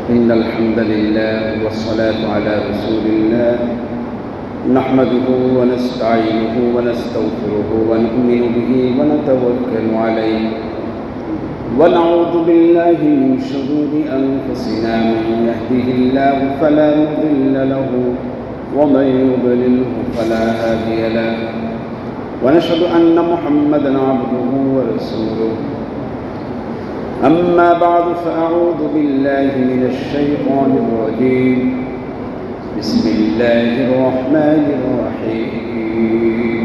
إن الحمد لله والصلاة على رسول الله نحمده ونستعينه ونستغفره ونؤمن به ونتوكل عليه ونعوذ بالله من شرور أنفسنا من يهده الله فلا مضل له ومن يضلله فلا هادي له ونشهد أن محمدا عبده ورسوله أما بعد فأعوذ بالله من الشيطان الرجيم بسم الله الرحمن الرحيم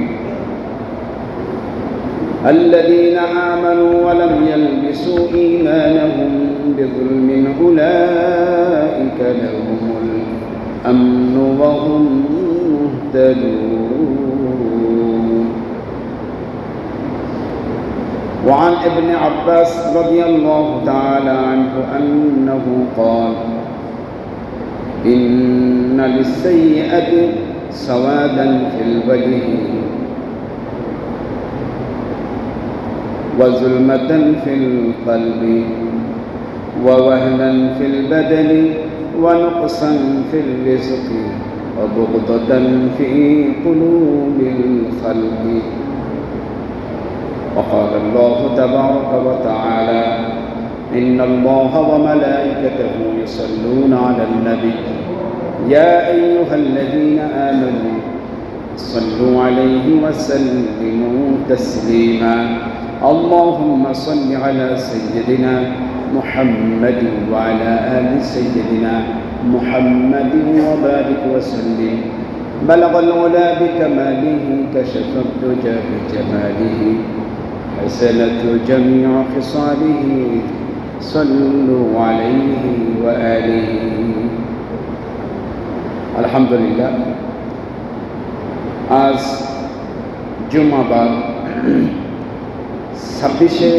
الذين آمنوا ولم يلبسوا إيمانهم بظلم أولئك لهم الأمن وهم مهتدون. وعن ابن عباس رضي الله تعالى عنه أنه قال إن للسيئة سوادا في الوجه وظلمة في القلب ووهنا في البدن ونقصا في الرزق وبغضة في قلوب الخلق. وقال الله تبارك وتعالى إن الله وملائكته يصلون على النبي يا أيها الذين آمنوا صلوا عليه وسلموا تسليما اللهم صل على سيدنا محمد وعلى آل سيدنا محمد وبارك وسلم بلغ العلا بكماله كشف الدجى بجماله حسنت جميع خصاله صلوا عليه وآله. الحمد لله আজ জুমাবার 26শে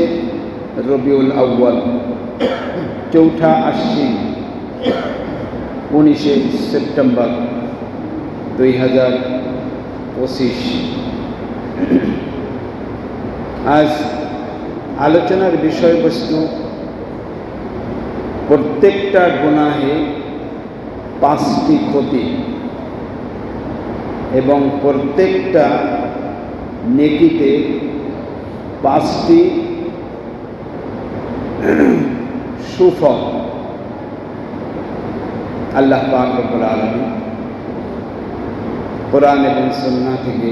রবিউল আউয়াল চৌঠা আশ্বিন 19শে সেপ্টেম্বর 2025। আজ আলোচনার বিষয়বস্তু প্রত্যেকটা গুনাহে 5টি ক্ষতি এবং প্রত্যেকটা নেকিতে 5টি সুফল আল্লাহ পাক রব্বুল আলামিন কোরআন এবং সুন্নাহ থেকে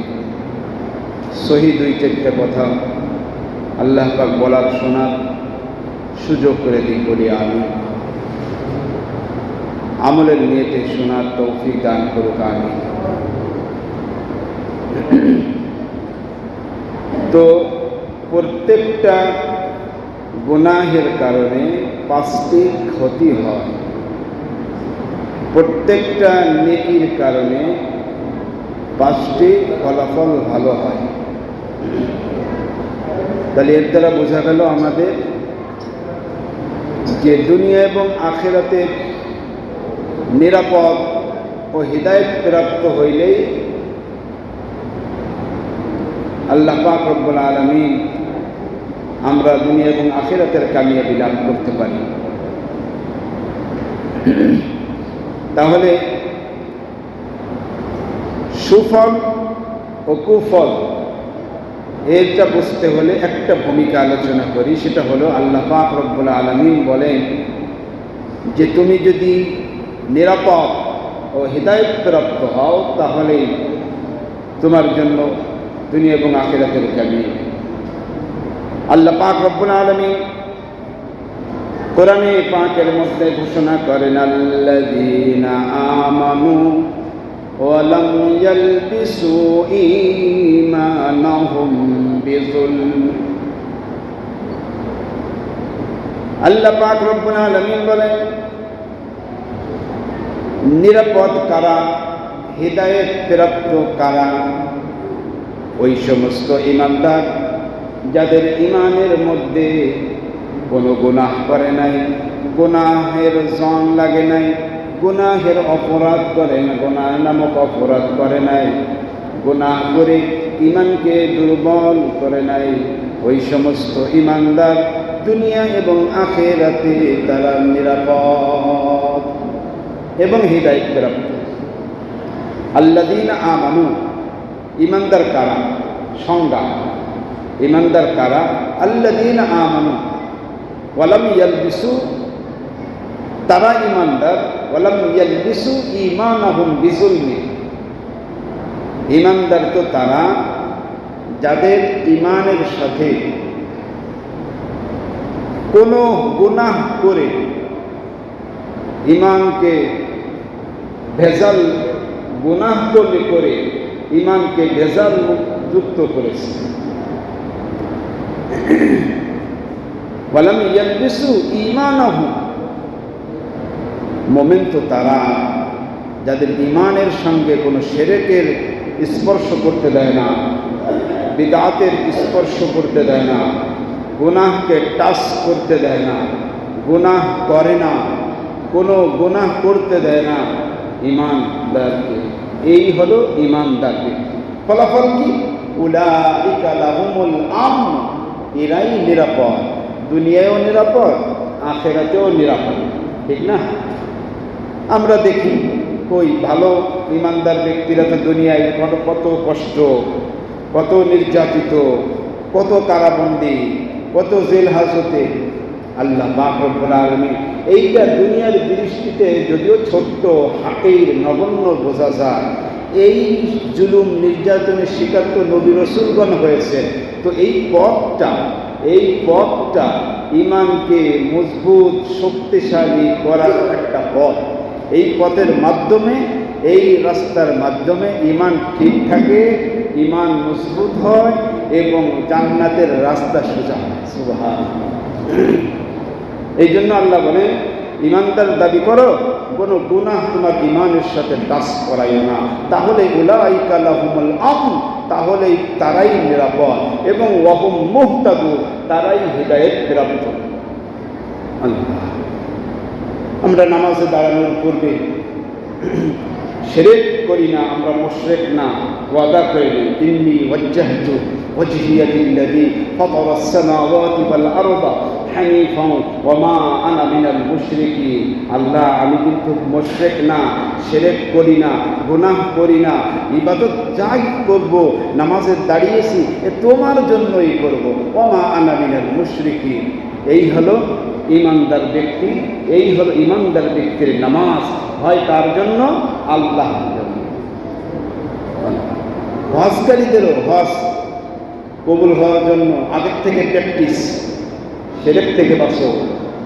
সহি 2-4টা কথা আল্লাহ পাক বলার শোনার সুযোগ করে দিন বলি আমি আমলের নিয়তে শোনার তৌফিক দান করুক আমি। তো প্রত্যেকটা গুনাহের কারণে 5টি ক্ষতি হয়, প্রত্যেকটা নেকির কারণে 5টি ফলাফল ভালো হয়। তাহলে এর দ্বারা বোঝা গেল আমাদের যে দুনিয়া এবং আখিরাতের নিরাপদ ও হিদায়াত প্রাপ্ত হইলেই আল্লাহ পাক রব্বুল আলামিন আমরা দুনিয়া এবং আখিরাতের কামিয়াবি লাভ করতে পারি। তাহলে সুফল ও কুফল এরটা বুঝতে হলে একটা ভূমিকা আলোচনা করি, সেটা হলো আল্লাহ পাক রব্বুল আলামিন বলেন যে তুমি যদি নিরাপদ ও হিদায়াত প্রাপ্ত হও তাহলে তোমার জন্য দুনিয়া এবং আখিরাতের কামিয়াবি। আল্লাহ পাক রব্বুল আলামিন কোরআনে পাকের মধ্যে ঘোষণা করেন আল্লাযীনা আমানু ওয়া লাম ইয়ালবিসু ঈমানাহুম বিযুলম। আল্লাহ পাক রব্বুল আলামিন বলেন নিরাপদ কারা, হিদায়াত প্রাপ্ত কারা? ওই সমস্ত ঈমানদার যাদের ঈমানের মধ্যে কোনো গুনাহ করে নাই, গুনাহের জন লাগে নাই, গুনাহের অপরাধ করে না, গুনাহ নামক অপরাধ করে নাই, গুনাহ করে ঈমানকে দুর্বল করে নাই। ওই সমস্ত ঈমানদার দুনিয়া এবং আখিরাতে তারা নিরাপদ এবং হিদায়াত প্রাপ্ত। আল্লাযীনা আমানু, ঈমানদার কারা? সংজ্ঞা, ঈমানদার কারা? আল্লাযীনা আমানু ওয়ালাম ইয়ালবিসু, তারা ঈমানদার, ওয়ালাম ইয়ালবিসু ঈমানাহুম বিযুলমি। ঈমানদার তো তারা যাদের ঈমানের সাথে কোনো গুনাহ করে ঈমানকে ভেজাল, গুনাহ করে ঈমানকে ভেজাল যুক্ত করেছে। ওয়ালাম ইয়ালবিসু ঈমানাহুম, মুমিন তো তারা যাদের ঈমানের সঙ্গে কোনো শিরকের স্পর্শ করতে দেয় না, বিদআতের স্পর্শ করতে দেয় না, গুনাহকে টাচ করতে দেয় না, গুনাহ করে না, কোনো গুনাহ করতে দেয় না ঈমানদারকে। এই হলো ঈমানদার ব্যক্তি। ফলাফল কি? উলাইকা লাহুমুল আমন, এরাই নিরাপদ, দুনিয়ায়ও নিরাপদ, আখিরাতেও নিরাপদ। ঠিক না? আমরা দেখি কই ভালো ঈমানদার ব্যক্তিরা তো দুনিয়ায় কত কষ্ট, কত নির্যাতিত, কত কারাবন্দী, কত জেল হাজতে। আল্লাহ পাক রব্বুল আলামিন এইটা দুনিয়ার দৃষ্টিতে যদিও ছোট্ট, হাতের নগণ্য বোঝা যায়, এই জুলুম নির্যাতনের শিকার তো নবী রাসূলগণ হয়েছে। তো এই পথটা ঈমানকে মজবুত শক্তিশালী করার একটা পথ। এই পথের মাধ্যমে, এই রাস্তার মাধ্যমে ঈমান ঠিক থাকে, ঈমান মজবুত হয় এবং জান্নাতের রাস্তা সোজা হয়। সুবহানাল্লাহ। এই জন্য আল্লাহ বলেন, ঈমানদার দাবি করো, কোনো গুনাহ তোমার ঈমানের সাথে টাচ করাইও না, তাহলে উলাইকা লাহুমুল আমন, তাহলেই তারাই নিরাপদ, এবং ওয়াহুম মুহতাদুন, তারাই হিদায়াত প্রাপ্ত। আল্লাহ, আমরা নামাজে দাঁড়ানোর পূর্বে শিরক করি না, আমরা মুশরিক না, ওয়াদা করে নিই, ইন্নী ওয়াজ্জাহতু ওয়াজহিয়া লিল্লাযী ফাতারাস সামাওয়াতি ওয়াল আরদা হানিফান ওয়া মা আনা মিনাল মুশরিকিন। আল্লাহ, আমি কিন্তু মুশরিক না, শিরক করি না, গুনাহ করি না, ইবাদত যাই করব, নামাজে দাঁড়িয়েছি এ তোমার জন্যই করব, ওয়া মা আনা মিনাল মুশরিকিন। এই হলো ঈমানদার ব্যক্তি, এই হলো ঈমানদার ব্যক্তির নামাজ হয় তার জন্য, আল্লাহর জন্য। হজকারীদেরও হজ কবুল হওয়ার জন্য আগের থেকে প্র্যাকটিস, শিরক থেকে বাঁচো।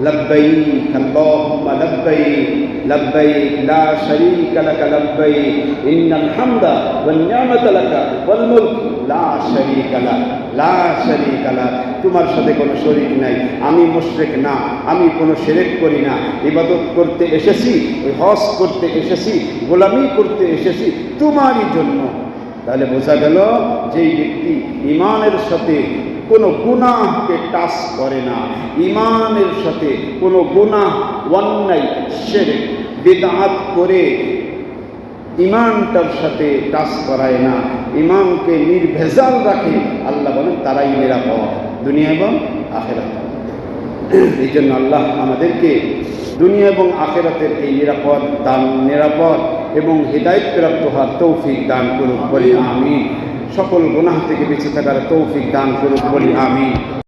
লব্বাইক আল্লাহুম্মা লব্বাইক লব্বাইক লা শারীকা লাকা লব্বাইক ইন্নাল হামদা ওয়ান নি'মাতা লাকা ওয়াল মুলক লা শারীকা লাক লা শারীকা লাক। তোমার সাথে কোনো শরীক নাই, আমি মুশরিক না, আমি কোনো শিরক করি না, ইবাদত করতে এসেছি, হজ করতে এসেছি, গোলামি করতে এসেছি তোমারই জন্য। তাহলে বোঝা গেল যেই ব্যক্তি ঈমানের সাথে কোনো গুনাহকে টাচ করে না, ঈমানের সাথে কোনো গুনাহ, অন্যায়, শিরক, বিদআত করে ঈমানটার সাথে টাচ করায় না, ঈমানকে নির্ভেজাল রাখে, আল্লাহ বলেন তারাই নিরাপদ দুনিয়া এবং আখিরাতে। এই জন্য আল্লাহ আমাদেরকে দুনিয়া এবং আখিরাতের এই নিরাপদ এবং হিদায়াত প্রাপ্ত হওয়ার তৌফিক দান করুক বলি আমিন। সকল গুনাহ থেকে বেঁচে থাকার তৌফিক দান করুক বলি আমিন।